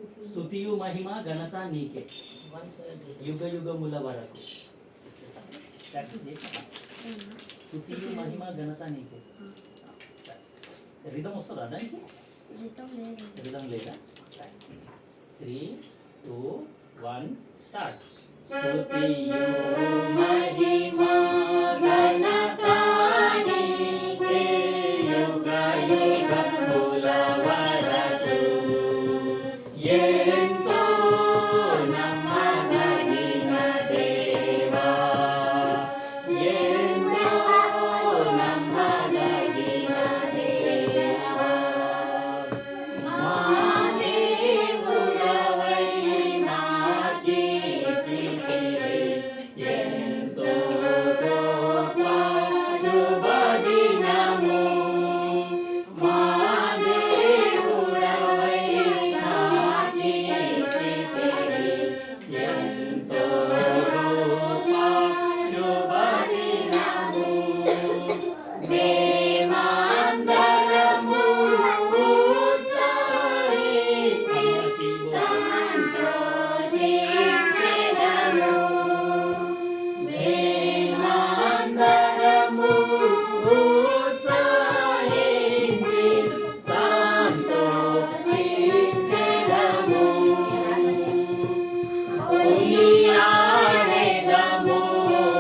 స్తుతియు మహిమ ఘనత నీకే యుగ యుగముల వరకు. స్తుతియు మహిమ ఘనత నీకే. రిధం వస్తుందా దానికి? రిధం లేదా? 3, 2, 1 స్టార్ట్. స్తుతియు మహిమ ఘనత నీకే యుగ యుగముల వరకు. ఎంతో నమ్మదగిన దేవా, ఎంతో నమ్మదగిన దేవా, మా దేవుడవై నా కీర్తించితివి. ఎంతో గొప్ప శుభదినము, మా దేవుడవై నా కీర్తించితివి. ఎంతో గొప్ప శుభదినము, మేమందరము ఉత్సహించి సంతోషించెదము. మేమందరము ఉత్సహించి సంతోషించెదము. కొనియాడెదము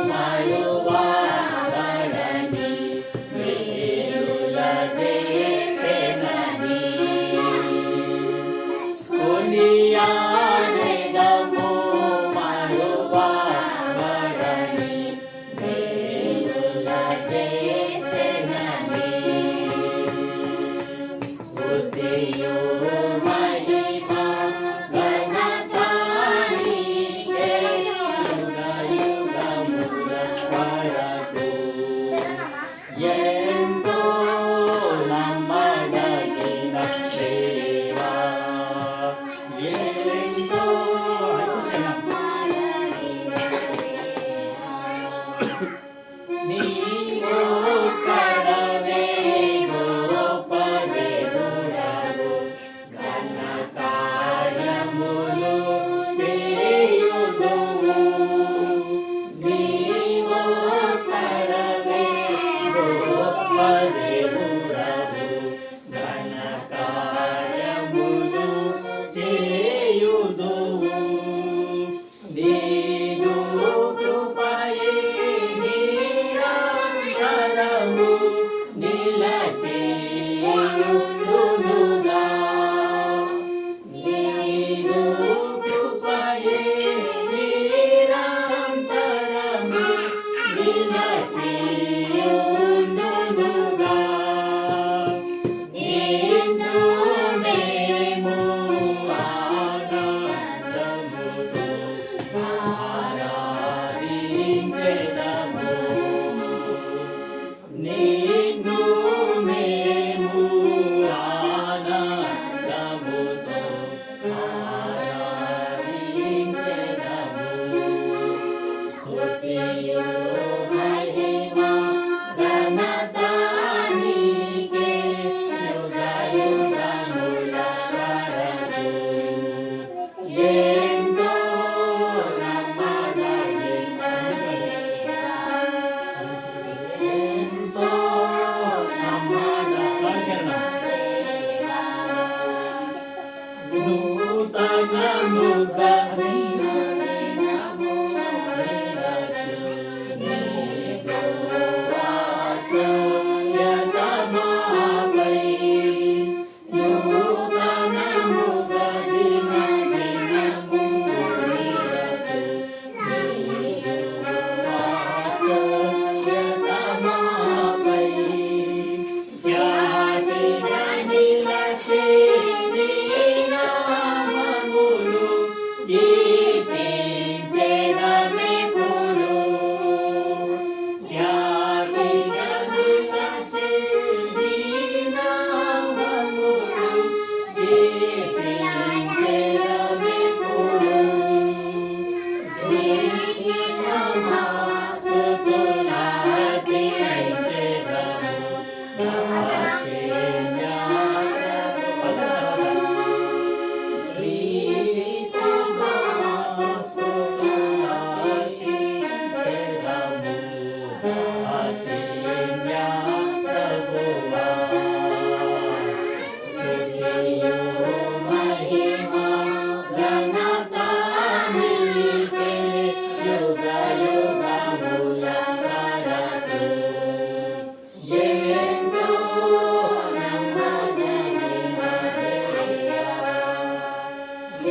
మరువబడని మేలుల చేసెనని. కొనియాడెదము మరువబడని మేలుల చేసెనని. స్తుతియు మహిమ ఘనత నీకే యుగ యుగముల వరకు. ఎంతో నమ్మదగిన దేవా, ఎంతో నీవొక్కడవే గొప్ప దేవుడవు, ఘన కార్యములు చేయుదువు. నీవొక్కడవే గొప్ప దేవుడవు, ఘన కార్యములు చేయుదువు. నీదు కృపయే నిరంతరము నిలచియుండునుగా. నీదు కృపయే నిరంతరము నిలచియుండునుగా. నిన్ను మేము ఆనందముతో ఆరాధించెదము. నిన్ను మేము ఆనందముతో ఆరాధించెదము. స్తుతియు మహిమ ఘనత నీకే యుగ యుగముల వరకు. ఎంతో నమ్మదగిన దేవా, ఎంతో నమ్మదగిన దేవా, నూతనముగా కీర్తి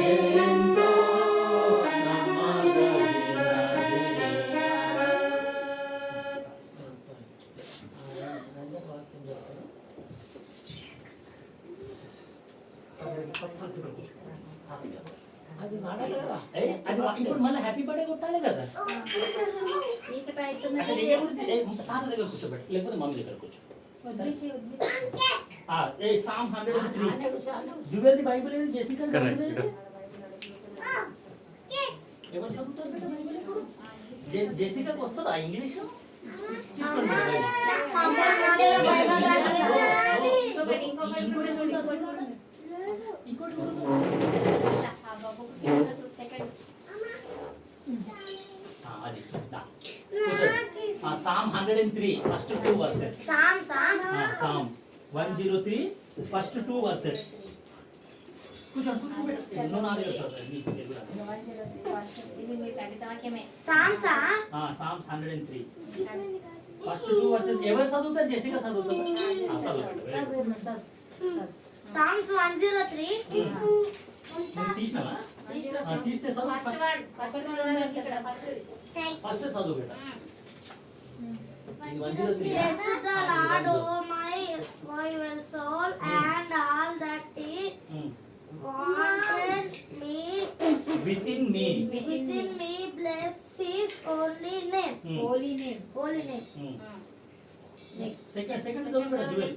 ఎంతో నమ్మదగినది. అది వాడాలి కదా. ఇప్పుడు మళ్ళీ హ్యాపీ బర్త్డే కొట్టాలి కదా. అసలు తాత దగ్గర కూర్చోబెట్టు, లేకపోతే మమ్మీ దగ్గర కూర్చో. సామ్ 103. జువెల్ది బైబిల్ ఏది, జెసికా బైబిల్ ఏది? ఎవరు చదువుతారు బేటా బైబిల్ ఇప్పుడు? జెసికాకి వస్తుందా ఇంగ్లీష్? తీసుకోండి బేటా బైబిల్. ఇంకోటి అది Psalm 103 first 2 verses. Psalm 103 first 2 verses. కూర్చోండి కూర్చోండి. ఎన్నో నాలుగు వస్తుంది మీకు తెలుగు. Sam 103 first 2 versus. ఎవరు చదువుతారు? జెసికా చదువుతారు. Psalms 103. తీసినావా? తీస్తే చదువు. ఫస్ట్ చదువు బేటా. Bless the Lord, O my soul, and all that is wanted me. Within me. Bless His holy name. Holy name. Second చదువు బేటా jewel.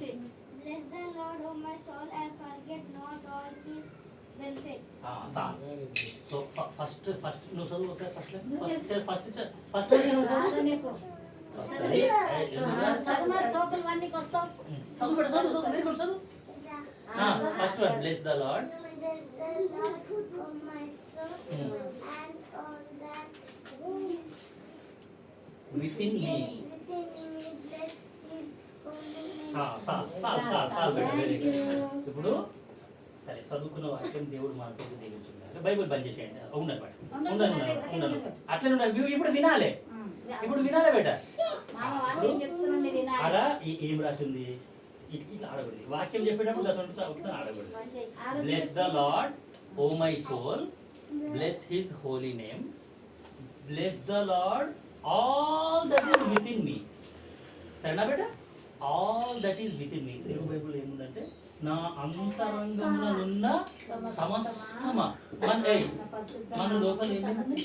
Bless the Lord, O my soul, and forget not all His benefits. So first నువ్వు చదువు ఒకసారి. First చదువు very good చదువు. First one bless the lord. Bless the Lord, O my soul, and all that with in me. within me. Bless His holy name. చాలు బేటా very good. ఇప్పుడు సరే చదువుకున్న వాక్యం దేవుడు మార్కెట్ దిగుతుంటారు. బైబుల్ బంద్ చేసేయండి. ఉండను అట్లనే ఉండాలి. ఇప్పుడు వినాలి. బేట. ఆడ ఏం రాసి ఉంది? ఇట్లా ఆడకూడదు. వాక్యం చెప్పేటప్పుడు ఆడకూడదు. Bless the lord oh my soul, bless his holy name, bless the lord all that is within me. సరేనా బేట? All that is within me. Telugu bible ఏముందంటే నా అంతరంగంలో ఉన్న సమస్తమా. మన లోపల ఏమేమి?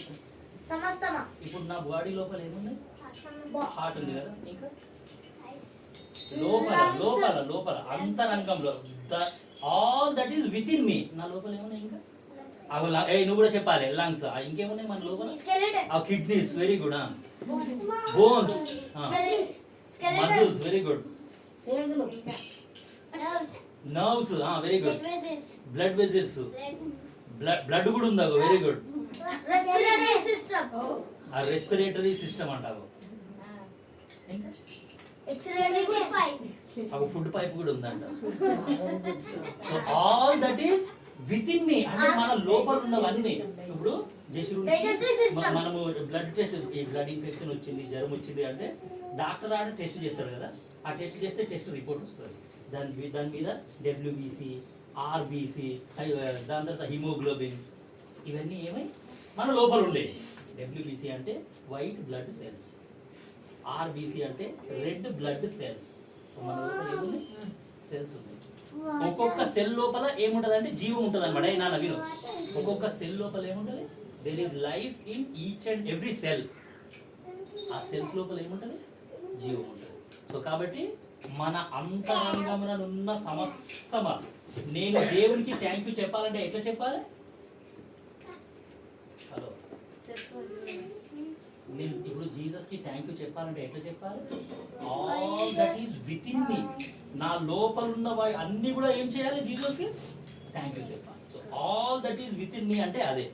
సమస్తమా. ఇప్పుడు నా బాడీ లోపల ఏమున్నాయి? హార్ట్ ఉంది కదా. ఇంకా లోపల అంతరంగంలో all that is within me. నా లోపల ఏమున్నాయి? ఇంకా నువ్వు కూడా చెప్పాలి. లంగ్స్. ఇంకేమున్నాయి మన లోపల? Kidneys very good. Bones, muscles very good. Nerves very good. Blood vessels, blood కూడా ఉందా? Very good. రెస్పిరేటరీ సిస్టమ్ అంటావు. ఫుడ్ పైప్ కూడా ఉందంట. So all that is within మీ అంటే మన లోపల ఉన్నవన్నీ. ఇప్పుడు మనము బ్లడ్ టెస్ట్, ఈ బ్లడ్ ఇన్ఫెక్షన్ వచ్చింది, జ్వరం వచ్చింది అంటే డాక్టర్ ఆడ టెస్ట్ చేస్తారు కదా. ఆ టెస్ట్ చేస్తే టెస్ట్ రిపోర్ట్ వస్తుంది. దాని మీద డబ్ల్యూబీసీ, ఆర్బీసీ, దాని తర్వాత హిమోగ్లోబిన్, ఇవన్నీ ఏమై మన లోపల ఉండేవి. డబ్ల్యూబీసీ అంటే వైట్ బ్లడ్ సెల్స్, ఆర్బీసీ అంటే రెడ్ బ్లడ్ సెల్స్. మన లోపల ఏముంది? సెల్స్ ఉన్నాయి. ఒక్కొక్క సెల్ లోపల ఏముంటది అంటే జీవం ఉంటుంది అనమాట. నా నవీను, ఒక్కొక్క సెల్ లోపల ఏముంటది? There is life in each and every cell. ఆ సెల్స్ లోపల ఏముంటది? జీవం ఉంటుంది. సో కాబట్టి మన అంతరంగమున ఉన్న సమస్తమా. నేను దేవునికి థ్యాంక్ యూ చెప్పాలంటే ఎట్లా చెప్పాలి? హలో, నేను ఇప్పుడు జీసస్ కి థ్యాంక్ యూ చెప్పాలంటే ఎట్లా చెప్పాలి? All that is within me. నా లోపల ఉన్న అన్ని కూడా ఏం చేయాలి? జీసస్ కి థ్యాంక్ యూ చెప్పాలి. So all that is within మీ అంటే అదే.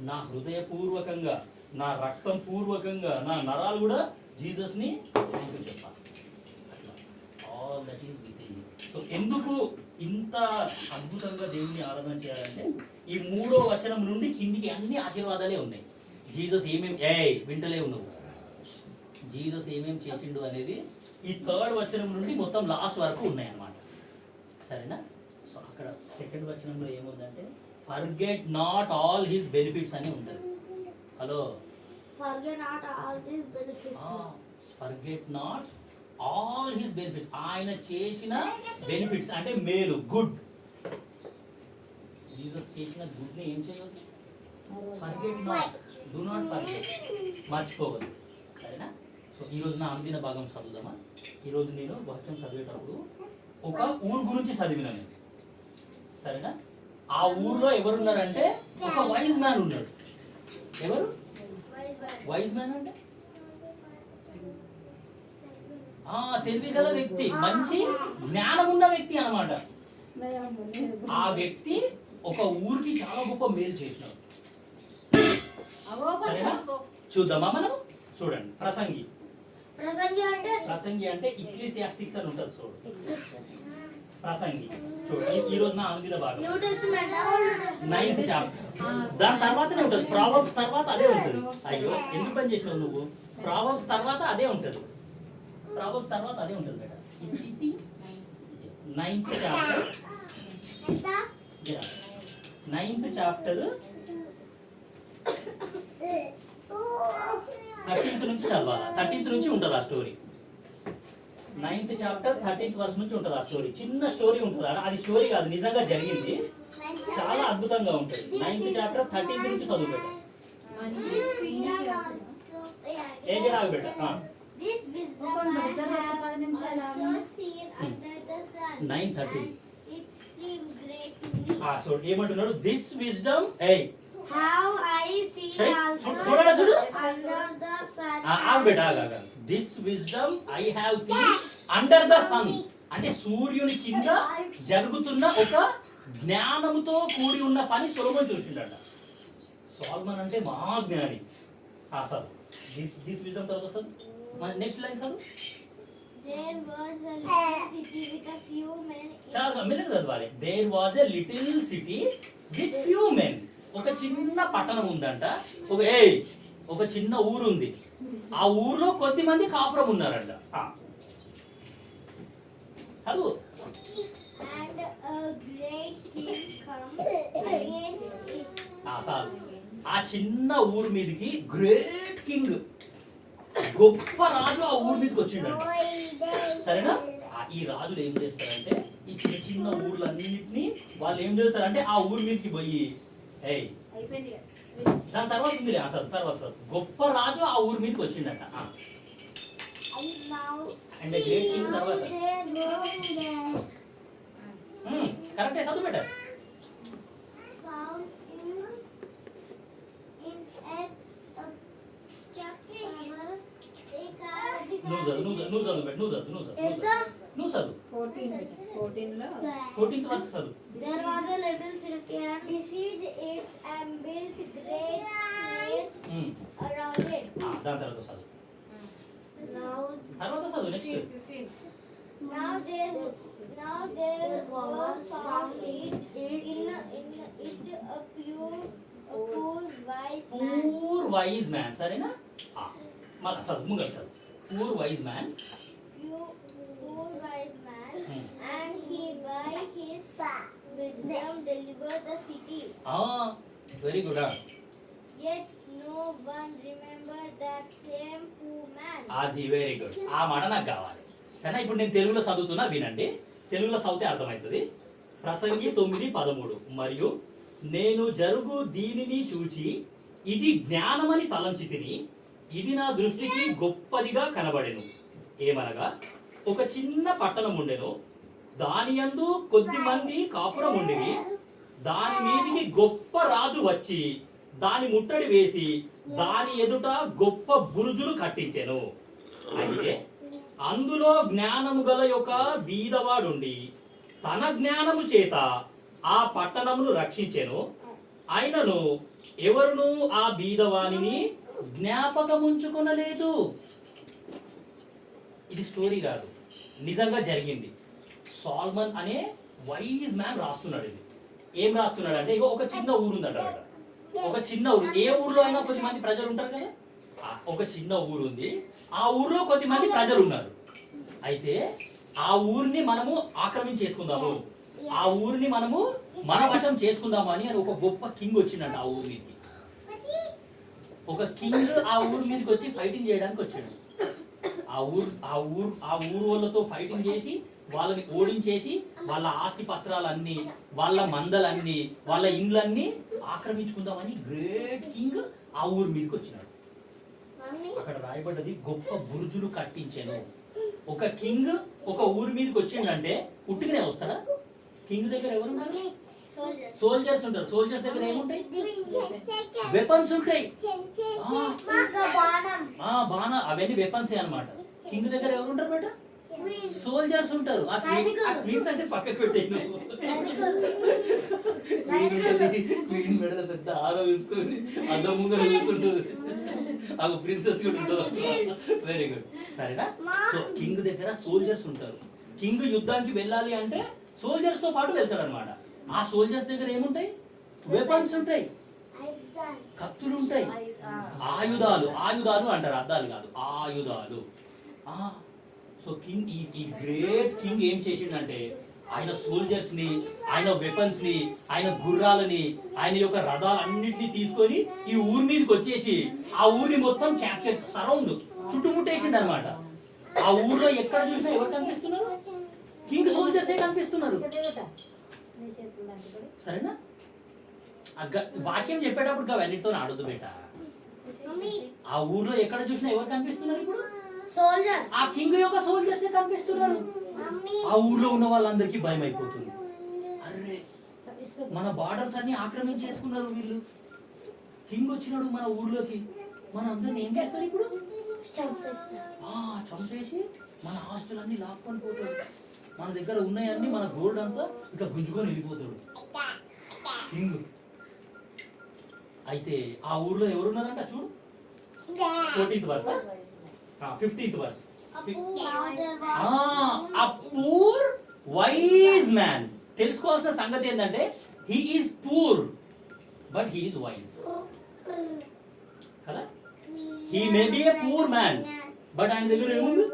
నా హృదయపూర్వకంగా, నా రక్తం పూర్వకంగా, నా నరాలు కూడా జీసస్ ని థ్యాంక్ యూ చెప్పాలి. All that is within me. So ఎందుకు ఇంత అద్భుతంగా దేవుని ఆరాధన చేయాలంటే ఈ 3వ వచనం నుండి కిందికి అన్ని ఆశీర్వాదాలే ఉన్నాయి. జీసస్ వింటలేవు నువ్వు. జీసస్ ఏమేమి చేసిండు అనేది ఈ 3rd వచనం నుండి మొత్తం లాస్ట్ వరకు ఉన్నాయి అన్నమాట. సరేనా? సో అక్కడ 2nd వచనంలో ఏముందంటే forget not all his benefits అని ఉంటుంది. Hello, Forget not all these benefits. Forget not all his benefits. ఆయన చేసిన బెనిఫిట్స్ అంటే మేలు, గుడ్. జీసస్ చేసిన గుడ్ ని ఏం చేయవద్దు, forget not, do not forget, మర్చిపోవద్దు. సరేనా? సో ఈరోజు నా అందిన భాగం చదువుదామా? ఈరోజు నేను వాక్యం చదివేటప్పుడు ఒక ఊరు గురించి చదివినాను. సరేనా? ఆ ఊర్లో ఎవరున్నారంటే ఒక వైజ్ మ్యాన్ ఉన్నాడు. ఎవరు వైజ్ మ్యాన్ అంటే? తెలివి గల వ్యక్తి, మంచి జ్ఞానం ఉన్న వ్యక్తి అన్నమాట. ఆ వ్యక్తి ఒక ఊరికి చాలా గొప్ప మేలు చేసినాడు. సరేనా? చూద్దామా మనం? చూడండి, ప్రసంగి అంటే ఎక్లీసియాస్టిక్స్ అని ఉంటుంది. చూడు, ప్రసంగి చూడండి. ఈ రోజు నా అందిన భాగం 9th చాప్టర్. దాని తర్వాతనే ఉంటుంది. ప్రావర్బ్స్ తర్వాత అదే ఉంటుంది. అయ్యో, ఎందుకు పని చేసినావు నువ్వు? ప్రావర్బ్స్ తర్వాత అదే ఉంటుంది. ప్రావర్బ్స్ తర్వాత అదే ఉంటుంది madam. 9th chapter, 9th chapter 13th నుంచి చదవాలి. 13th నుంచి ఉంటుంది ఆ story. 9th chapter 13th verse నుంచి ఉంటుంది ఆ స్టోరీ. చిన్న స్టోరీ ఉంటుంది, అది స్టోరీ కాదు, నిజంగా జరిగింది. చాలా అద్భుతంగా ఉంటుంది. 9th చాప్టర్ 13th నుంచి చదువు పెట్ట. ఏం చేయాలి బిడ్డ? 9:30 ఏమంటున్నాడు? This wisdom this wisdom I have seen under the sun. అంటే సూర్యుని కింద జరుగుతున్న ఒక జ్ఞానముతో కూడి ఉన్న పని సొలొమోను చూసిండట. సొలొమోన్ అంటే మహాజ్ఞాని. అసలు దిస్ విజ్డమ్ తర్వాత వస్తుంది. నెక్స్ట్ లైన్ చదువు. చాలా మెల్లగా చదవాలి. There was a little city with few men. ఒక చిన్న పట్టణం ఉందంట. ఒక చిన్న ఊరు ఉంది. ఆ ఊర్లో కొద్ది మంది కాపురం ఉన్నారంట. చదువు. ఆ చిన్న ఊరు మీదకి గ్రేట్ కింగ్, గొప్ప రాజు ఆ ఊరి మీదకి వచ్చిండంట. సరేనా? ఈ రాజులు ఏం చేస్తారంటే ఈ చిన్న చిన్న ఊర్లన్నింటినీ వాళ్ళు ఏం చేస్తారంటే ఆ ఊరి మీదకి పోయి దాని తర్వాత ఉంది అసలు తర్వాత గొప్ప రాజు ఆ ఊరి మీదకి వచ్చిండట. అండ్ గ్రేట్ కింగ్ తర్వాత కరెక్టే చదువు బెటర్. నువ్వు చదువు. 14th verse చదువు. There was a little city and besieged it and built great walls around it. దాని తర్వాత చదువు. Next. Now there was found in it a poor wise man. సరేనా? మళ్ళీ చదువు, ముంగల్ చదువు. Poor wise man. And he by his wisdom delivered the city. Very good. Yet no one remembered that same poor man. అది very good. ఆ మాట నాకు కావాలి. సరేనా? ఇప్పుడు నేను తెలుగులో చదువుతున్నా, వినండి. తెలుగులో చదివితే అర్థమవుతుంది. ప్రసంగి 9:13. మరియు నేను జరుగు దీనిని చూచి ఇది జ్ఞానమని తలంచి తిని ఇది నా దృష్టికి గొప్పదిగా కనబడెను. ఏమనగా ఒక చిన్న పట్టణం ఉండెను, దాని యందు కొద్ది మంది కాపురం ఉండిరి. దాని మీదికి గొప్ప రాజు వచ్చి దాని ముట్టడి వేసి దాని ఎదుట గొప్ప బురుజులు కట్టించెను. అయితే అందులో జ్ఞానము గల యొక్క బీదవాడుండి తన జ్ఞానము చేత ఆ పట్టణమును రక్షించెను. అయినను ఎవరును ఆ బీదవానిని జ్ఞాపకముంచుకొనలేదు. ఇది స్టోరీ కాదు, నిజంగా జరిగింది. సొలొమోన్ అనే వైజ్ మ్యాన్ రాస్తున్నాడు. ఇది ఏం రాస్తున్నాడు అంటే, ఇగో ఒక చిన్న ఊరు ఉందట. ఒక చిన్న ఊరు, ఏ ఊర్లో అయినా కొద్ది మంది ప్రజలు ఉంటారు కదా. ఒక చిన్న ఊరు ఉంది, ఆ ఊర్లో కొద్ది మంది ప్రజలు ఉన్నారు. అయితే ఆ ఊరిని మనము ఆక్రమించేసుకుందాము, ఆ ఊరిని మనము మన వశం చేసుకుందాము అని ఒక గొప్ప కింగ్ వచ్చిందంట ఆ ఊరి మీదకి. ఒక కింగ్ ఆ ఊరి మీదకి వచ్చి ఫైటింగ్ చేయడానికి వచ్చాడు. ఆ ఊరు వాళ్ళతో ఫైటింగ్ చేసి వాళ్ళని ఓడించేసి వాళ్ళ ఆస్తి పత్రాలన్నీ, వాళ్ళ మందలన్నీ, వాళ్ళ ఇండ్లన్నీ ఆక్రమించుకుందామని గ్రేట్ కింగ్ ఆ ఊరి మీదకి వచ్చినాడు. అక్కడ రాయబడ్డది గొప్ప బురుజులు కట్టించాను. ఒక కింగ్ ఒక ఊరి మీదకి వచ్చిండంటే ఉట్టిగానే వస్తాడా? కింగ్ దగ్గర ఎవరు ఉన్నారు? సోల్జర్స్ ఉంటారు. సోల్జర్స్ దగ్గర ఏముంటాయి? వెపన్స్ ఉంటాయి. బాణ అవన్నీ వెపన్స్ అన్నమాట. కింగ్ దగ్గర ఎవరు ఉంటారు బేట? సోల్జర్స్ ఉంటారు. ఆ క్వీన్స్ అంటే పక్కకు పెట్టాను. క్వీన్ మెడల పెద్ద ఆరో వేసుకొని అద్దముగా చూస్తుంటుంది. ఆ ప్రిన్సెస్ కూడా ఉంటుంది. Very good. సరేనా? సో కింగ్ దగ్గర సోల్జర్స్ ఉంటారు. కింగ్ యుద్ధానికి వెళ్ళాలి అంటే సోల్జర్స్ తో పాటు వెళ్తాడు అనమాట. ఆ సోల్జర్స్ దగ్గర ఏముంటాయి? వెపన్స్ ఉంటాయి, కత్తులు ఉంటాయి, ఆయుధాలు అంటారు, అద్దాలు కాదు, ఆయుధాలు. సో కింగ్ ఈ గ్రేట్ కింగ్ ఏం చేసిండంటే ఆయన సోల్జర్స్ ని, ఆయన వెపన్స్ ని, ఆయన గుర్రాలని, ఆయన యొక్క రథాలన్నింటినీ తీసుకొని ఈ ఊరి మీదకి వచ్చేసి ఆ ఊరిని మొత్తం క్యాప్చర్ సరౌండ్ చుట్టుముట్టేసిండు అనమాట. ఆ ఊర్లో ఎక్కడ చూసినా ఎవరు కనిపిస్తున్నారు? కింగ్ సోల్జర్సే కనిపిస్తున్నారు. సరేనా? వాక్యం చెప్పేటప్పుడు అవన్నిటితో ఆడొద్దు బేట. ఆ ఊర్లో ఎక్కడ చూసినా ఎవరు కనిపిస్తున్నారు? ఇప్పుడు సోల్జర్స్. ఆ కింగ్ యొక్క సోల్జర్సే కనిపిస్తున్నారు. ఆ ఊర్లో ఉన్న వాళ్ళందరికీ భయం అయిపోతుంది. అరే మన బార్డర్స్ అన్ని ఆక్రమించేసుకున్నారు వీళ్ళు. కింగ్ వచ్చినాడు మన ఊర్లోకి, మన అందరిని ఏం చేస్తారు? ఇప్పుడు చంపేసి మన ఆస్తులన్నీ లాక్కొని పోతాడు. మన దగ్గర ఉన్నాయన్నీ, మన గోల్డ్ అంతా ఇట్లా గుంజుకొని వెళ్ళిపోతాడు కింగ్. అయితే ఆ ఊర్లో ఎవరున్నారంట చూడు. 14th verse, 15th verse. A poor wise man. తెలుసుకోవాల్సిన సంగతి ఏంటంటే he is poor but he is wise. కదా? he may be a poor man but ఆయన దగ్గర ఏముంది?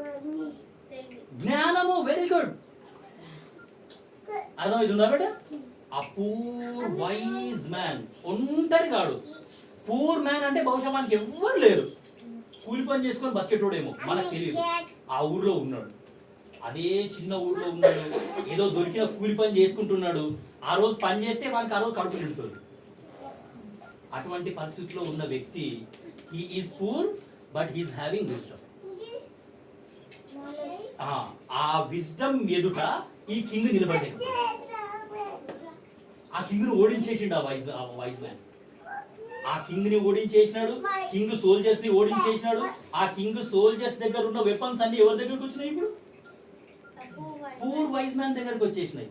జ్ఞానము. Very good. అర్థమవుతుందా బేట? ఆ పూర్ వైజ్ మ్యాన్ ఒంటరి కాడు. పూర్ మ్యాన్ అంటే బహుశా మనకి ఎవ్వరు లేరు, కూలి పని చేసుకొని బతికేటోడేమో, మనకు తెలియదు. ఆ ఊర్లో ఉన్నాడు, అదే చిన్న ఊర్లో ఉన్నాడు, ఏదో దొరికిన కూలి పని చేసుకుంటున్నాడు. ఆ రోజు పని చేస్తే వాళ్ళకి ఆ రోజు కడుపు నిండుతుంది. అటువంటి పరిస్థితిలో ఉన్న వ్యక్తి he is poor but he is having wisdom. ఆ విజ్డమ్ ఎదుట ఈ కింగ్ నిలబడ్డాడు. ఆ కింగ్ ను ఓడించేసిండు ఆ వైజ్ మ్యాన్. ఆ కింగ్ ని ఓడించేసినాడు. కింగ్ సోల్జర్స్ ని ఓడించేసినాడు. ఆ కింగ్ సోల్జర్స్ దగ్గర ఉన్న వెపన్స్ అన్ని ఎవరి దగ్గరకు వచ్చినాయి? ఇప్పుడు పూర్ వైజ్ మ్యాన్ దగ్గరకు వచ్చేసినాయి.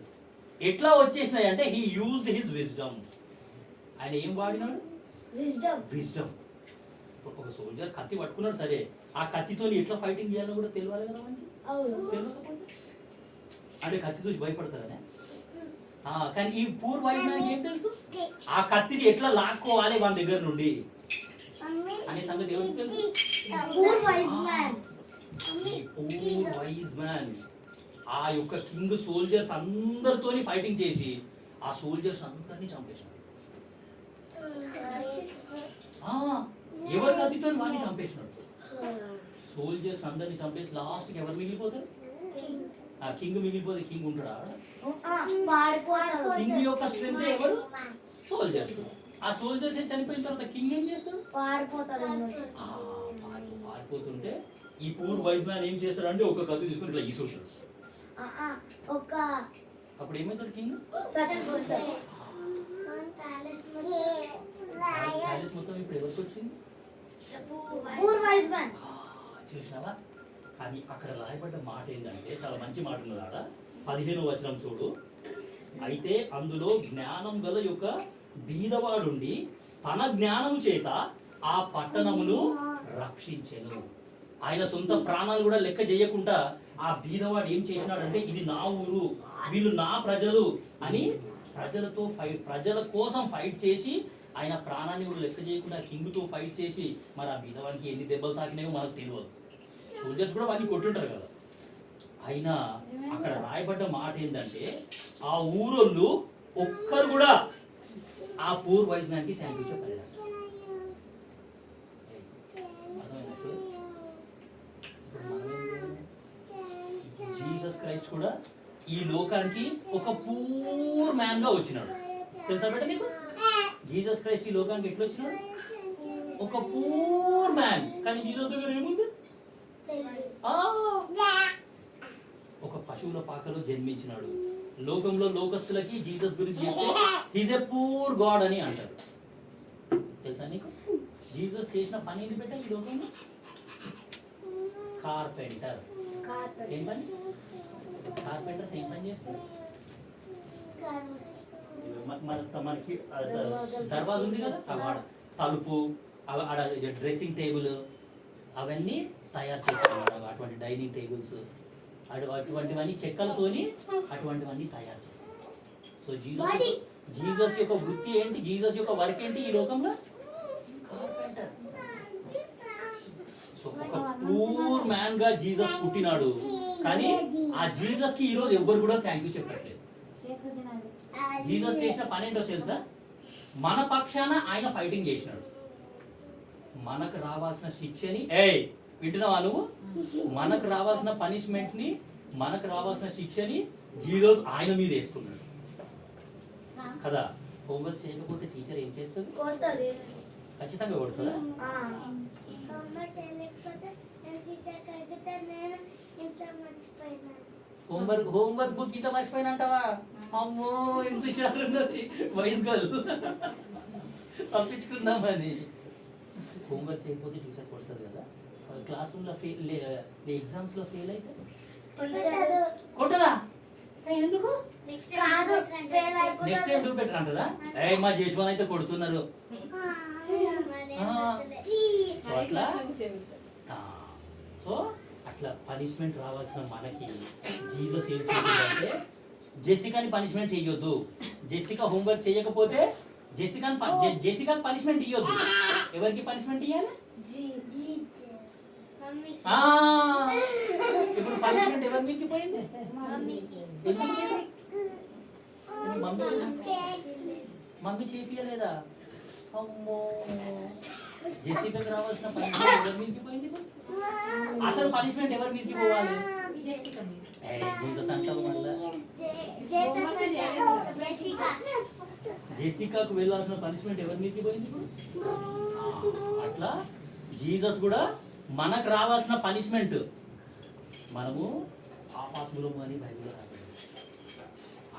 ఎట్లా వచ్చేసినాయి అంటే హీ యూజ్డ్ హిస్ విజ్డమ్. ఆయన ఏం వాడినాడు? విజ్డమ్. ఒక సోల్జర్ కత్తి పట్టుకున్నాడు, సరే ఆ కత్తితో ఎట్లా ఫైటింగ్ చేయాలో కూడా తెలియాలి కదా మనకి. అంటే కత్తి చూసి భయపడతారనే. కానీ ఈ పూర్ వైజ్ మ్యాన్ ఏం తెలుసు? ఆ కత్తిని ఎట్లా లాక్కోవాలి మన దగ్గర నుండి అనే సంగతి ఎవరికి తెలుసు? పూర్ వైజ్ మ్యాన్ ఆ యొక్క కింగ్ సోల్జర్స్ అందరితోని ఫైటింగ్ చేసి ఆ సోల్జర్స్ అందరినీ చంపేశాడు. ఎవరి కత్తితో వాడిని చంపేసినాడు. సోల్జర్స్ అందరినీ చంపేసి లాస్ట్కి ఎవరు మిగిలిపోతారు? ఆ కింగ్ మిగిలిపోతే కింగ్ ఉంటాడా? కింగ్ యొక్క స్ట్రెంత్ ఎవరు? సోల్జర్స్. ఆ సోల్జర్స్ చనిపోయిన తర్వాత కింగ్ ఏం చేస్తాడు? పారిపోతుంటే ఈ పూర్ వైజ్ మ్యాన్ ఏం చేస్తాడు అంటే ఒక కత్తి తీసుకుని ఇట్లా ఈసొస్తాడు. అప్పుడు ఏమవుతాడు కింగ్? ప్యాలెస్ మొత్తం ఇప్పుడు ఎవరికి వచ్చింది? చూసినావా? కానీ అక్కడ రాయబడ్డ మాట ఏంటంటే చాలా మంచి మాట ఉన్నది ఆడ. 15వ వచనం చూడు. అయితే అందులో జ్ఞానం గల యొక్క బీదవాడుండి తన జ్ఞానము చేత ఆ పట్టణమును రక్షించెను. ఆయన సొంత ప్రాణాలు కూడా లెక్క చేయకుండా ఆ బీదవాడు ఏం చేసినాడంటే ఇది నా ఊరు, వీళ్ళు నా ప్రజలు అని ప్రజల కోసం ఫైట్ చేసి ఆయన ప్రాణాన్ని కూడా లెక్క చేయకుండా కింగ్తో ఫైట్ చేసి మరి ఆ బీదవాడికి ఎన్ని దెబ్బలు తాకినాయో మనకు తెలియదు. సోల్జర్స్ కూడా వాడిని కొట్టుంటారు కదా. అయినా అక్కడ రాయబడ్డ మాట ఏంటంటే ఆ ఊరోళ్ళు ఒక్కరు కూడా ఆ పూర్ వైజ్ మ్యాన్ కి థ్యాంక్ యూ చెప్పలేదు. జీసస్ క్రైస్ట్ కూడా ఈ లోకానికి ఒక పూర్ మ్యాన్ గా వచ్చినాడు. తెలుసా బేట నీకు? జీసస్ క్రైస్ట్ ఈ లోకానికి ఎట్లా వచ్చినాడు? ఒక పూర్ మ్యాన్. కానీ జీసస్ దగ్గర ఏముంది? ఒక పశువుల పాకలో జన్మించినాడు. లోకంలో లోకస్తులకి జీసస్ గురించి చెప్తే హీజ్ ఎ పూర్ గాడ్ అని అంటారు. తెలుసా నీకు? జీసస్ చేసిన పని ఏంటి బేట ఈ లోకంలో? కార్పెంటర్. ఏం పని? కార్పెంటర్స్ ఏం పని చేస్తారు? మనకి దర్వాజా ఉంది కదా, తలుపు, ఆడ డ్రెస్సింగ్ టేబుల్ అవన్నీ తయారు చేస్తారు. అటువంటి డైనింగ్ టేబుల్స్ అటువంటివన్నీ చెక్కలతోని అటువంటివన్నీ తయారు చేస్తారు. సో జీసస్ యొక్క వృత్తి ఏంటి? జీసస్ యొక్క వర్క్ ఏంటి ఈ లోకంలో? కార్పెంటర్. సో ఒక పూర్ మ్యాన్ గా జీసస్ పుట్టినాడు. కానీ ఆ జీసస్ కి ఈరోజు ఎవ్వరు కూడా థ్యాంక్ యూ చెప్పట్లేదు. జీసస్ చేసిన పని ఏంటో తెలుసా? మన పక్షాన ఆయన ఫైటింగ్ చేసినాడు. మనకు రావాల్సిన శిక్షని వింటున్నావా నువ్వు? మనకు రావాల్సిన పనిష్మెంట్ ని, మనకు రావాల్సిన శిక్షని జీసస్ ఆయన మీద వేసుకున్నాడు కదా. హోంవర్క్ చేయకపోతే టీచర్ ఏం చేస్తుంది? ఖచ్చితంగా కొడుతుందా? హోంవర్క్ బుక్ ఇంత మర్చిపోయిన అంటావా? అమ్మో ఎంత ఉన్నది వైస్ గర్ల్ తప్పించుకుందామని. హోంవర్క్ చేయకపోతే టీచర్ కొడుతుంది కదా. క్లాస్ రూమ్ లో ఫెయిల్, ఎగ్జామ్స్ లో ఫెయిల్ అయితే కొట్టదా? ఎందుకు? నెక్స్ట్ టైం డూ బెటర్ అంటదా? మా జేష్మాన్ అయితే కొడుతున్నారు అట్లా. సో అట్లా పనిష్మెంట్ రావాల్సిన మనకి జీసస్ ఏం చేయాలంటే, జెసికాని పనిష్మెంట్ ఇవ్వద్దు. జెసికా హోంవర్క్ చేయకపోతే జెసికాని పనిష్మెంట్ ఇవ్వద్దు. ఎవరికి పనిష్మెంట్ ఇవ్వాలి? ఇప్పుడు పనిష్మెంట్ ఎవరి మీదకి పోయింది? మమ్మీ చేపియలేదా? అమ్మో, జెసికాకి రావాల్సిన పనిష్మెంట్ ఎవరి మీదకి పోయింది? అసలు పనిష్మెంట్ ఎవరి మీదకి పోవాలి? జీసస్ అంటావు మళ్ళా. జెసికాకు వెళ్ళాల్సిన పనిష్మెంట్ ఎవరి మీదకి పోయింది? అట్లా జీసస్ కూడా మనకు రావాల్సిన పనిష్మెంట్ మనము పాపాత్ములము అని బైబిల్లో రాబడింది.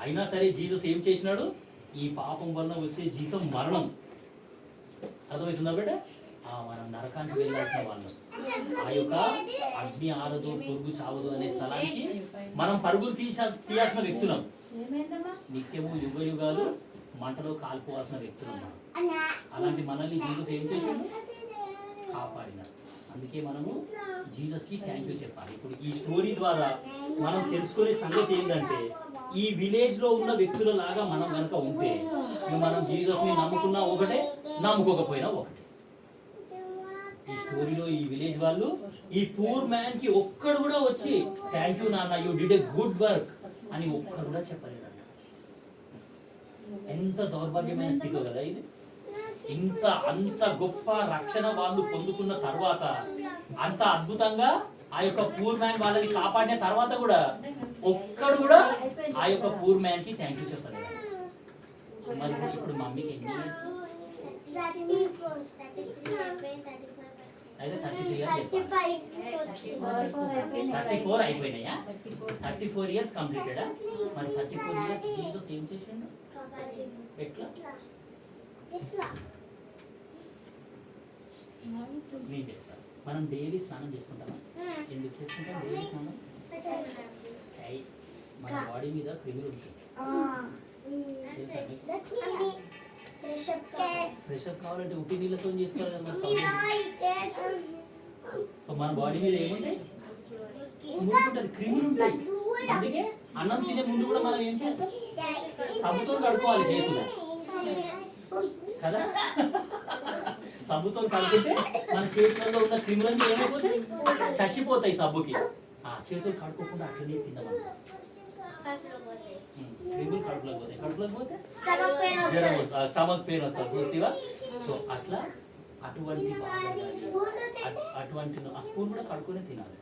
అయినా సరే జీసస్ ఏం చేసినాడు? ఈ పాపం వల్ల వచ్చే జీతం మరణం. అర్థమవుతుందా బిడ్డ? మనం నరకానికి వెళ్ళాల్సిన వాళ్ళం. ఆ యొక్క అగ్ని ఆరదు, పురుగు చావదు అనే స్థలానికి మనం పరుగులు తీయాల్సిన వ్యక్తులం. నిత్యము యుగ యుగాలు మంటలో కాలిపోవాల్సిన వ్యక్తులం. అలాంటి మనల్ని జీసస్ ఏం చేశాడు? కాపాడినాడు. అందుకే మనము జీసస్కి థ్యాంక్ యూ చెప్పాలి. ఇప్పుడు ఈ స్టోరీ ద్వారా మనం తెలుసుకునే సంగతి ఏంటంటే, ఈ విలేజ్ లో ఉన్న వ్యక్తుల లాగా మనం కనుక ఉంటే, మనం జీసస్ని నమ్ముకున్నా ఒకటే, నమ్ముకోకపోయినా ఒకటే. ఈ స్టోరీలో ఈ విలేజ్ వాళ్ళు ఈ పూర్ మ్యాన్ కి ఒక్కడు కూడా వచ్చి థ్యాంక్ యూ నాన్న, you did a good work అని ఒక్కడు కూడా చెప్పలేదంట. ఎంత దౌర్భాగ్యమైన స్థితి కదా ఇది. అంత గొప్ప రక్షణ వాళ్ళు పొందుకున్న తర్వాత, అంత అద్భుతంగా ఆ యొక్క పూర్ మ్యాన్ వాళ్ళని కాపాడిన తర్వాత కూడా ఒక్కడు కూడా ఆ యొక్క పూర్ మ్యాన్ కి థ్యాంక్ యూ చెప్పలేదు. మరి ఇప్పుడు మమ్మీకి ఎన్ని ఇయర్స్? అయితే 34 అయిపోయినాయా? 34 ఇయర్స్ కంప్లీటెడా? మరి 34 ఇయర్స్ జీసస్ ఏం చేసిండు? ఎట్లా? నేను చెప్తాను. మనం డైలీ స్నానం చేసుకుంటామా? ఎందుకు చేసుకుంటాం డైలీ స్నానం? మన బాడీ మీద క్రిములు ఉంటాయి. ఫ్రెష్ అప్ కావాలంటే ఉట్టి నీళ్ళతో చేసుకోవాలి కదా. మన బాడీ మీద ఏముంటాయి? ముట్టుకుంటారు, క్రిములు ఉంటాయి. అందుకే అన్నం తినే ముందు కూడా మనం ఏం చేస్తాం? సబ్బుతో కడుక్కోవాలి చేతులు కదా. సబ్బుతో కడుకుంటే మన చేతులలో ఉన్న క్రిములన్నీ ఏమైపోతాయి? చచ్చిపోతాయి సబ్బుకి. ఆ చేతులు కడుక్కోకుండా అట్లనే తిందాం. క్రిములు కడుపులోకి పోతాయి, కడుపులోకి పోతే స్టమక్ పెయిన్ జ్వరం వస్తుంది. వస్తుంది, స్టమక్ పెయిన్ వస్తుంది చూస్తావా. సో అట్లా అటువంటి అటువంటి ఆ స్పూన్ కూడా కడుక్కొని తినాలి,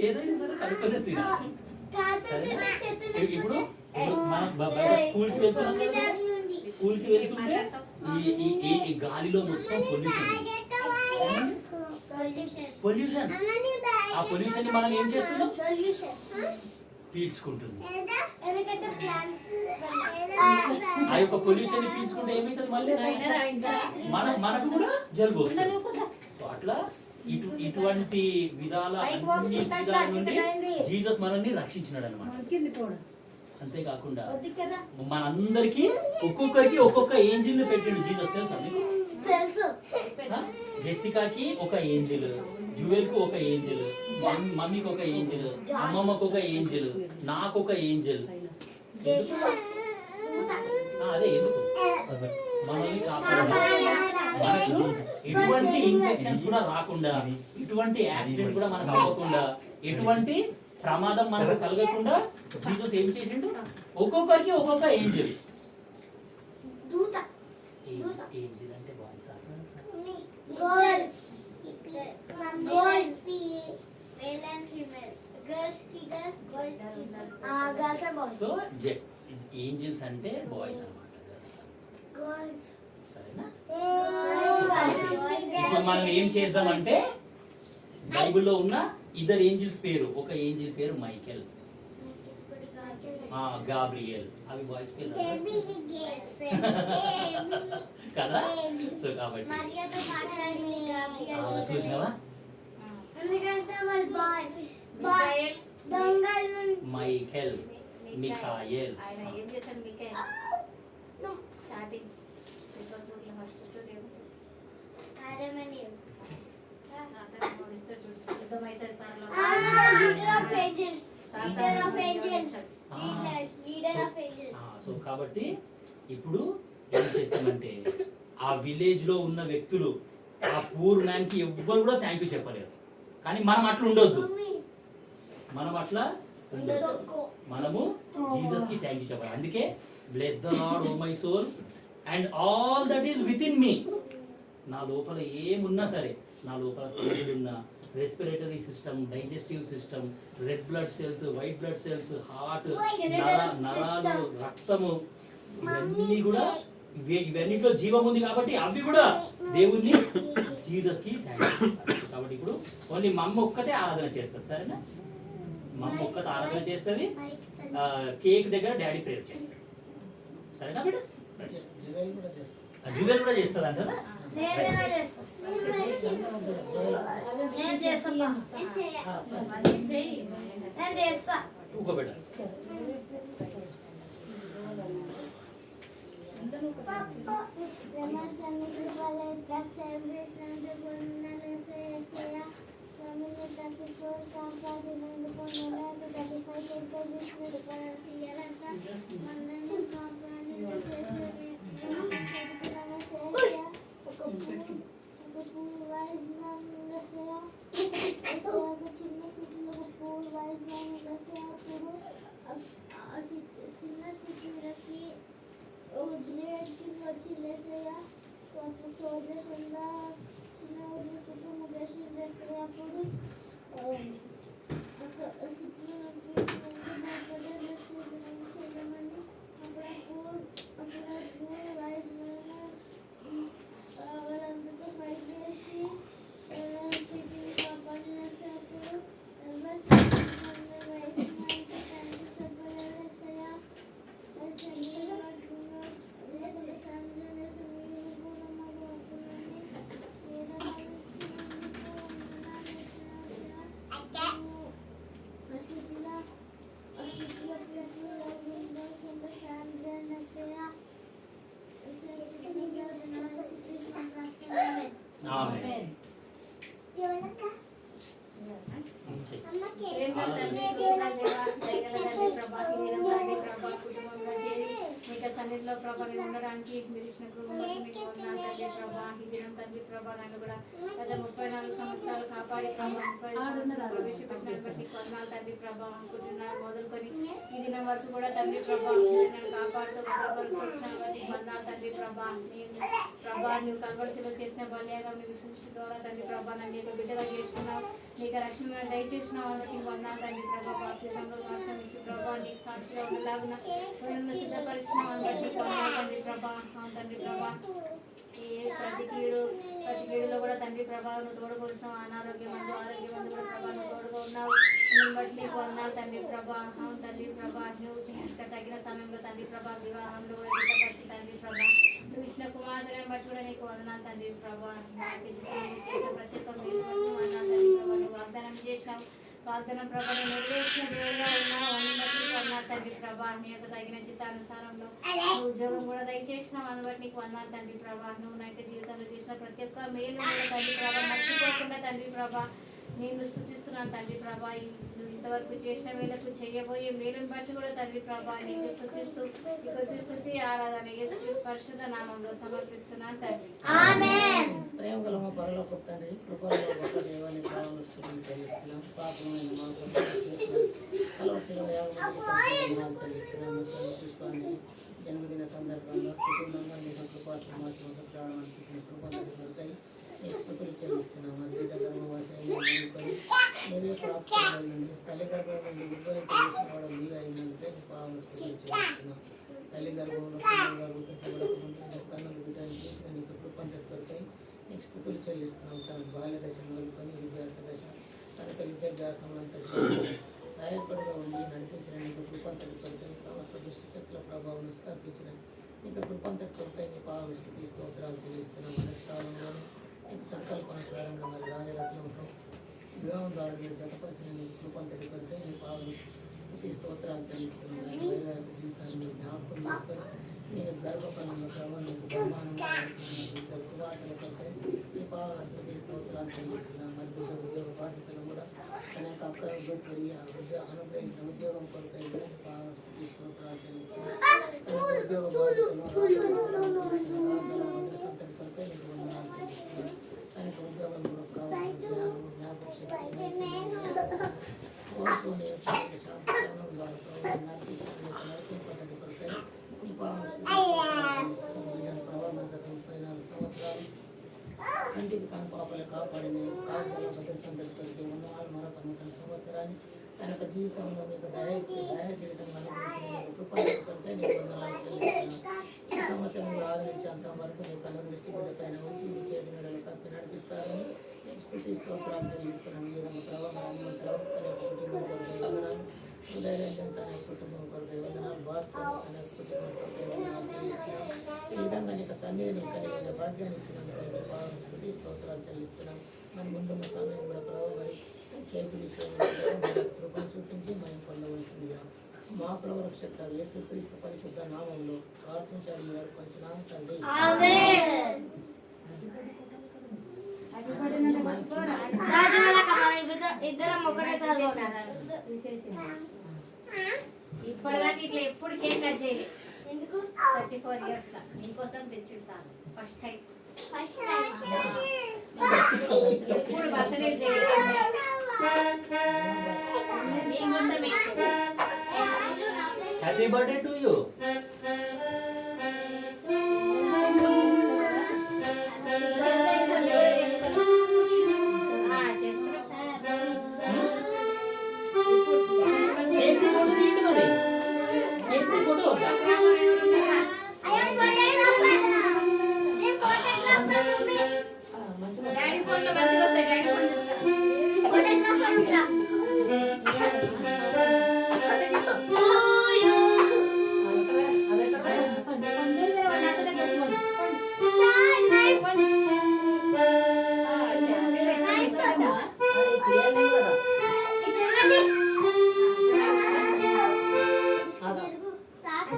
ఏదైనా సరే కడుక్కొని తినాలి. సరే ఇప్పుడు మనం స్కూల్కి వెళ్తున్నాం కదా, స్కూల్కి వెళ్తుంటే ఈ గాలిలో మొత్తం పొల్యూషన్. ఆ పొల్యూషన్ ని మనం ఏం చేస్తున్నాం, పీల్చుకుంటుంది. ఆ యొక్క పొల్యూషన్ ని పీల్చుకుంటే ఏమైతుంది, మళ్ళీ మనకు కూడా జలుబు వస్తుంది. సో అట్లా ఇటువంటి విధాల అన్ని విధాల నుండి జీసస్ మనల్ని రక్షించినాడు అన్నమాట. అంతేకాకుండా మనందరికి ఒక్కొక్కరికి ఒక్కొక్క ఏంజిల్ ని పెట్టిండు జీసస్, తెలుసా మీకు? జెసికాకి ఒక ఏంజిల్, జువెల్ కు ఒక ఏంజిల్, మమ్మీకి ఒక ఏంజిల్, అమ్మమ్మకు ఒక ఏంజిల్, నాకు ఒక ఏంజిల్. అదే ఎందుకు మనల్ని కాపాడాలి, మనకు ఎటువంటి ఇన్ఫెక్షన్స్ కూడా రాకుండా, ఎటువంటి యాక్సిడెంట్ కూడా మనకు అవ్వకుండా, ఎటువంటి ప్రమాదం మనకు కలగకుండా జీసస్ ఏం చేసిండు, ఒక్కొక్కరికి ఒక్కొక్క ఏంజిల్. ఏంజిల్ అంటే బాయ్స్ సో ఏంజిల్స్ అంటే బాయ్స్ అన్నమాట, సరేనా? ఇప్పుడు మనం ఏం చేద్దామంటే బైబిల్లో ఉన్న ఇద్దరు ఏంజిల్స్ పేరు, ఒక ఏంజిల్ పేరు మైకెల్, గాబ్రియల్, అవి బాయ్స్ పేరు కదా. సో కాబట్టి చూసినావా, మైకెల్, మిఖాయల్. సో కాబట్టి ఇప్పుడు ఏం చేస్తామంటే ఆ విలేజ్ లో ఉన్న వ్యక్తులు ఆ పూర్ మ్యాన్ కి ఎవ్వరు కూడా థ్యాంక్ యూ చెప్పలేరు, కానీ మనం అట్లా ఉండొద్దు, మనం అట్లా ఉండొద్దు, మనము జీసస్ కి థ్యాంక్ యూ చెప్పాలి. అందుకే bless the lord oh my soul and all that is within me. నా లోపల ఏమున్నా సరే, నా లోపల ఉన్న respiratory system, digestive system, red blood cells, white blood cells, heart, నరాలు, రక్తము, ఇవన్నీ కూడా ఇవన్నిట్లో జీవం ఉంది కాబట్టి అవి కూడా దేవుణ్ణి జీసస్ కి థ్యాంక్స్. కాబట్టి ఇప్పుడు ఓన్లీ మా అమ్మ ఒక్కతే ఆరాధన చేస్తుంది, సరేనా? మా అమ్మ ఒక్కతే ఆరాధన చేస్తుంది, కేక్ దగ్గర డాడీ ప్రేయర్ చేస్తాడు, సరేనా బిడ్డ? జువెల్ కూడా చేస్తుంది అంటారా? ఊకోబెట్ట ఉండడానికి మీరు ఇచ్చిన కృపను మీకు వందనాలు తండ్రి ప్రభా. ఈ దినం తండ్రి ప్రభా నన్ను కూడా గత 34 సంవత్సరాలు కాపాడి ప్రభా 35 సంవత్సరాలు ప్రవేశపెట్టిన బట్టి వందనాలు తండ్రి ప్రభా. అనుకుంటున్నాను మొదలుకొని ఈ దినం వరకు కూడా తండ్రి ప్రభా నన్ను కాపాడుతూ వరకు వచ్చిన బట్టి వందనాలు తండ్రి ప్రభా. నేను ప్రభా నువ్వు కలవలసిలో చేసిన బల్యాగం నీ విశ్వసి ద్వారా తండ్రి ప్రభా నన్ను నీకు బిడ్డగా చేసుకున్నావు, నీకు రక్షణ దయచేసినావు అందుకు వందనాలు తండ్రి ప్రభా. బాప్తిజంలో సాక్ష్యం ఇచ్చి ప్రభా నీకు సాక్షిగా ఉండలాగున నన్ను సిద్ధపరిచినావు అందుకు వందనాలు తండ్రి ప్రభా. తండ్రి ప్రభా ఈ ప్రతి కీడులో కూడా తండ్రి ప్రభా నువ్వు తోడుకొచ్చినావు. ఆరోగ్యమందు కూడా ప్రభా నువ్వు తోడుగా ఉన్నావు. నేను బట్టి నీకు వందనాలు తండ్రి ప్రభా. తండ్రి ప్రభా నువ్వు ఇంకా తగిన సమయంలో తండ్రి ప్రభా వివాహంలో కూడా సిద్ధపరిచి తండ్రి ప్రభా నువ్వు ఇచ్చిన కుమార్తెను బట్టి కూడా నీకు వందనాలు తండ్రి ప్రభా. చేసిన ప్రతి ఒక్క మీరు వందనాలు తండ్రి ప్రభా. నువ్వు వాగ్దానం చేసినావు, వాగ్దానం ప్రభా నెరవేర్చిన దేవుడుగా ఉన్నావు అని బట్టి నీకు వందనాలు తండ్రి ప్రభా. నీ యొక్క తగిన చిత్తానుసారంలో నువ్వు ఉద్యోగం కూడా దయచేసినావు అని బట్టి నీకు వందనాలు తండ్రి ప్రభా. నువ్వు నా యొక్క జీవితంలో చేసిన ప్రతి ఒక్క మేలు కూడా తండ్రి ప్రభా మర్చిపోకుండా తండ్రి ప్రభా నేను స్తుతిస్తున్నాను తండ్రి ప్రభా. నువ్వు ఇంతవరకు చేసిన వేలకు చేయబోయే మేలును బట్టి కూడా తండ్రి ప్రభా నీకు స్తుతిస్తూ ఇక స్తుతి ఆరాధన యేసు పరిశుద్ధ నామంలో సమర్పిస్తున్నాను తండ్రి. ప్రేమ గల మా పరలోక తండ్రి, కృపలో గొప్ప దేవాన్ని కావాలని చెల్లిస్తున్నాం. పాపమైన మా కోసం చేసిన కలవసిన యాగం చెల్లిస్తున్నాం. పుష్పాన్ని జన్మదిన సందర్భంగా కుటుంబంగా మీకు కృపా సమాసంతో ప్రాణం అనిపించిన కృపై నీకు స్థుతులు చెల్లిస్తున్నాం. మా బిడ్డ గర్భవాసాన్ని నీవే ప్రాప్తులైంది. తల్లి గర్భం నుండి ఉద్భవింప చేసిన వాడు నీవే అయినందుకే పాపం స్థుతులు చెల్లిస్తున్నాం. తల్లి గర్భంలో పిల్లలుగా రూపింపబడకముందు కన్నులు బిడ్డను చేసిన నీకు కృపంతటి కొరకై నీకు స్థుతులు చెల్లిస్తున్నాం. తన బాల్య దశ మొదలుకొని విద్యార్థి దశ తనక విద్యాభ్యాసంలో సహాయపడిగా ఉండి నడిపించిన నీకు కృపంతటి కొరకై సమస్త దృష్టి చక్ర ప్రభావం స్థాపించిన నీకు కృపంతటి కొరకై నీ పాపం స్థితి స్తోత్రాలు చెల్లిస్తున్నాం. అనంతకాలంలోనే నీకు సంకల్పానుసారంగా మరి రాజరత్నంతో వివాహం ద్వారా మీరు జతపరిచిన నీకు కృపంతటి కొరకై నీ పాపం స్థితి స్తోత్రాలు చెల్లిస్తున్నాం. వైవాహిక జీవితాన్ని మీరు జ్ఞాపకం చేసుకొని నీ గర్భఫలంలో ప్రభావం నీకు బహుమానంగా ఇద్దరు కుమార్తెల కొరకై నీ పాపం స్థితి స్తోత్రాలు చెల్లిస్తున్నాం. మరి ఉద్యోగ బాధ్యతలు కూడా తన యొక్క అక్క అనుగ్రహించిన ఉద్యోగం కొరకై కూడా నీ పాపం స్థితి స్తోత్రాలు చెల్లిస్తున్నాం. ఉద్యోగ బాధ్యతలు భద్రతంతటి కొరకై నీకు వందనాలు చెల్లిస్తున్నాం. తనకు ఉద్యోగం కూడా కావాల్సిన జ్ఞానం జ్ఞాపక శక్తి కోరుకునే శాంతం ద్వారా నడిపింపదండి కొరకై ఈ ప్రభావం గత 34 సంవత్సరాలు కంటికి తన పాపలు కాపాడిన కాపుల భద్రతందరి కొరకై వందనాలు. మరొక నూతన సంవత్సరాన్ని తన యొక్క జీవితంలో మీకు దయ జీవితం అనుభవించిన కృపల కొరకై నీకు వందనాలు చెల్లిస్తున్నాం. ఈ సంవత్సరంలో ఆదరించేంత వరకు నీకు దృష్టి బిడ్డ పైన ఉంచి మీ చేతి నీడలు కప్పి నడిపిస్తారని నీకు స్థితి స్తోత్రాలు చెల్లిస్తున్నాం. ఈ విధంగా ప్రభావం తన యొక్క కుటుంబం కొరకై వందనాలు. ఉదయరంజన్ తన కుటుంబం కొరకై వందనాలు. భాస్కర్ తన కుటుంబం కొరకై వందనాలు చెల్లిస్తున్నాం. ఈ విధంగా నీకు సన్నిధిని కలిగిన భాగ్యాన్ని ఇచ్చినందుకు భావం స్థితి స్తోత్రాలు చెల్లిస్తున్నాం. మన ముందున్న సమయం కూడా ప్రభావం మరి కేపీ విషయంలో కృపను చూపించి మనం పొందవలసిందిగా మా ప్రవరక్షక యేసుక్రీస్తు పరిశుద్ధ నామంలో ప్రార్థించాడు వారు పంచున్నాం తండ్రి. ఇప్పటిదాకా ఇట్లా ఎప్పుడు కేక్ కట్ చేయలేదు. 34 years లా నీకోసం తెచ్చుంటాను ఫస్ట్ టైం. ఎప్పుడు బర్త్డే చేయలేదు నీకోసం. Happy birthday to you.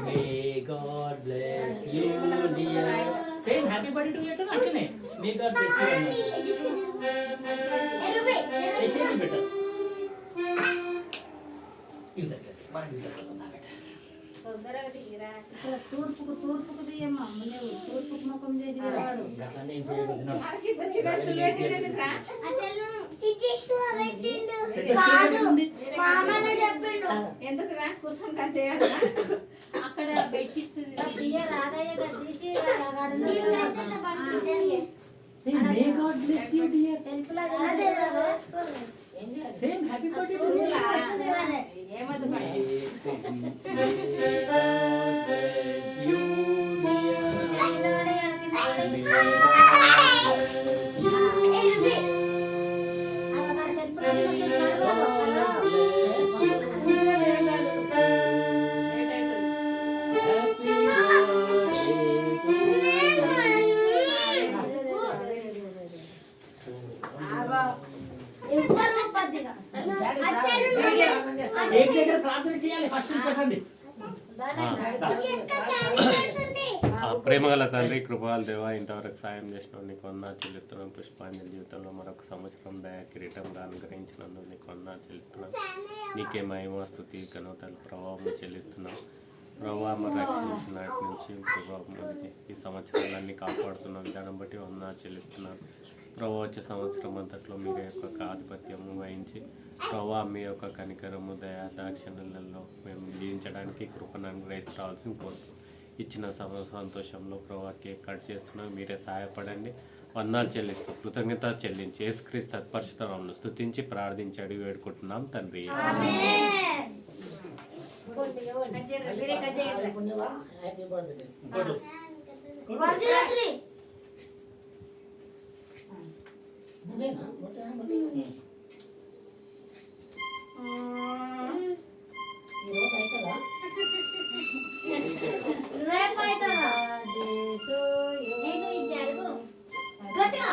May God bless you, dear. Say happy birthday to you to actually. May God bless you. Change better. Use that. తొందరగా తీరా. ఇక్కడ తూర్పుకు తీయమ్మా నువ్వు తూర్పుకు ముఖం చేసి వాడు అట్లనే ఏం చేయవద్దు. మనకి మంచి కష్టాలు పెట్టినందుకురా. ఎందుకురా కూర్చొని చేయాలి. అక్కడ బెడ్షీట్స్ తీయ రాదయ్య తీసి May God bless you, dear. Self లాగా Same happy birthday to you. ఏమద్దు పడ. ప్రార్థన చేయాలి ఫస్ట్ పెట్టండి. ప్రేమగల తండ్రి కృపాల దేవ ఇంతవరకు సాయం చేసిన నీకు వందనాలు చెల్లిస్తున్నాం. పుష్పాంజలి జీవితంలో మరొక సంవత్సరం దయా కిరీటంగా అనుగ్రహించినందుకు నీకు వందనాలు చెల్లిస్తున్నాం. నీకే మహిమ స్తుతి ఘనతలు ప్రభావం చెల్లిస్తున్నాం. ప్రభావం రక్షించిన నాటి నుంచి ప్రభావం ఈ సంవత్సరాలన్నీ కాపాడుతున్న విధానం బట్టి వందనాలు చెల్లిస్తున్నాను. ప్రభావ వచ్చే సంవత్సరం అంతట్లో మీరు యొక్క ఆధిపత్యము వహించి ప్రభావ మీ యొక్క కనికరము దయా దాక్షిణ్యాలలో మేము జీవించడానికి కృపను అనుగ్రహించవలసిన కోరుతూ ఇచ్చిన సంతోషంలో ప్రభావ కేక్ కట్ చేస్తున్నాం. మీరే సహాయపడండి. వందనాలు చెల్లిస్తూ కృతజ్ఞత చెల్లించి యేసుక్రీస్తు తత్పరిశుద్ధనామమున స్తుతించి ప్రార్థించి అడిగి వేడుకుంటున్నాం తండ్రి. Happy birthday. నువ్వేనా ఈరోజు అవుతుందా? రేపు అవుతుందా? గట్టిగా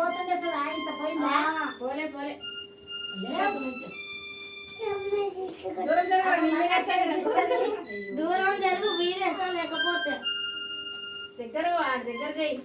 పోతుండే చూడు ఆయన పోయిందా పోలే పోలే దూరం జరుగు వీరేస్తాం లేకపోతే దగ్గర వాడి దగ్గర చేయి.